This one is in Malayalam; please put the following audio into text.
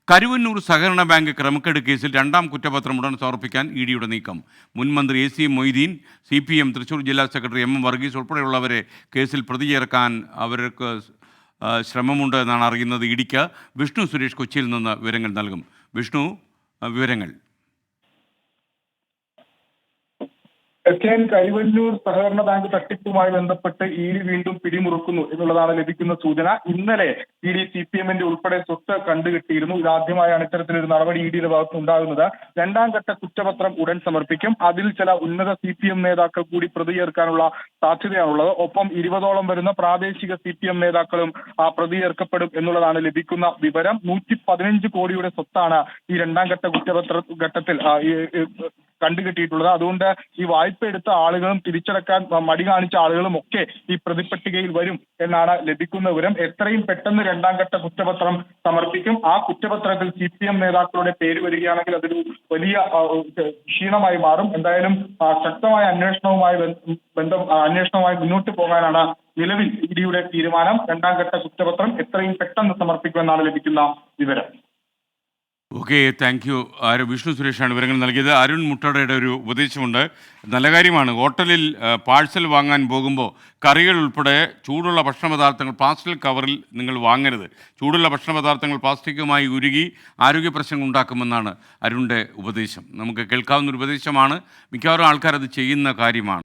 കരുവന്നൂർ സഹകരണ ബാങ്ക് ക്രമക്കേട് കേസിൽ രണ്ടാം കുറ്റപത്രം ഉടൻ സമർപ്പിക്കാൻ ഇഡിയുടെ നീക്കം. മുൻ മന്ത്രി A C Moideen, CPM Thrissur ജില്ലാ സെക്രട്ടറി MM വർഗീസ് ഉൾപ്പെടെയുള്ളവരെ കേസിൽ പ്രതി ചേർക്കാൻ അവർക്ക് ശ്രമമുണ്ട് എന്നാണ് അറിയുന്നത്. ഇഡിക്ക് വിഷ്ണു സുരേഷ് കൊച്ചിയിൽ നിന്ന് വിവരങ്ങൾ നൽകും. വിഷ്ണു, വിവരങ്ങൾ. കരുവന്നൂർ സഹകരണ ബാങ്ക് തട്ടിപ്പുമായി ബന്ധപ്പെട്ട് ഇഡി വീണ്ടും പിടിമുറുക്കുന്നു എന്നുള്ളതാണ് ലഭിക്കുന്ന സൂചന. ഇന്നലെ ഇഡി CPM ഉൾപ്പെടെ സ്വത്ത് കണ്ടുകെട്ടിയിരുന്നു. ഇതാദ്യമായാണ് ഇത്തരത്തിലൊരു നടപടി ഇഡിയുടെ ഭാഗത്ത് ഉണ്ടാകുന്നത്. രണ്ടാം ഘട്ട കുറ്റപത്രം ഉടൻ സമർപ്പിക്കും. അതിൽ ചില ഉന്നത CPM നേതാക്കൾ കൂടി പ്രതി ചേർക്കാനുള്ള സാധ്യതയാണുള്ളത്. ഒപ്പം 20ഓളം വരുന്ന പ്രാദേശിക CPM നേതാക്കളും പ്രതി ചേർക്കപ്പെടും എന്നുള്ളതാണ് ലഭിക്കുന്ന വിവരം. 115 കോടിയുടെ സ്വത്താണ് ഈ രണ്ടാം ഘട്ട കുറ്റപത്ര ഘട്ടത്തിൽ കണ്ടുകെട്ടിയിട്ടുള്ളത്. അതുകൊണ്ട് ഈ വായ്പ എടുത്ത ആളുകളും തിരിച്ചടക്കാൻ മടി കാണിച്ച ആളുകളും ഒക്കെ ഈ പ്രതിപട്ടികയിൽ വരും എന്നാണ് ലഭിക്കുന്ന വിവരം. എത്രയും പെട്ടെന്ന് രണ്ടാം ഘട്ട കുറ്റപത്രം സമർപ്പിക്കും. ആ കുറ്റപത്രത്തിൽ CPM നേതാക്കളുടെ പേര് വരികയാണെങ്കിൽ അതൊരു വലിയ ക്ഷീണമായി മാറും. എന്തായാലും ശക്തമായ അന്വേഷണവുമായി മുന്നോട്ട് പോകാനാണ് നിലവിൽ ഇഡിയുടെ തീരുമാനം. രണ്ടാം ഘട്ട കുറ്റപത്രം എത്രയും പെട്ടെന്ന് സമർപ്പിക്കുമെന്നാണ് ലഭിക്കുന്ന വിവരം. Okay, thank you. വിഷ്ണു സുരേഷാണ് വിവരങ്ങൾ നൽകിയത്. അരുൺ മുട്ടടയുടെ ഒരു ഉപദേശമുണ്ട്, നല്ല കാര്യമാണ്. ഹോട്ടലിൽ പാഴ്സൽ വാങ്ങാൻ പോകുമ്പോൾ കറികൾ ഉൾപ്പെടെ ചൂടുള്ള ഭക്ഷണ പദാർത്ഥങ്ങൾ പ്ലാസ്റ്റിക് കവറിൽ നിങ്ങൾ വാങ്ങരുത്. ചൂടുള്ള ഭക്ഷണ പദാർത്ഥങ്ങൾ പ്ലാസ്റ്റിക്കുമായി ഉരുകി ആരോഗ്യ പ്രശ്നങ്ങൾ ഉണ്ടാക്കുമെന്നാണ് അരുണിൻ്റെ ഉപദേശം. നമുക്ക് കേൾക്കാവുന്ന ഒരു ഉപദേശമാണ്. മിക്കവാറും ആൾക്കാർ അത് ചെയ്യുന്ന കാര്യമാണ്.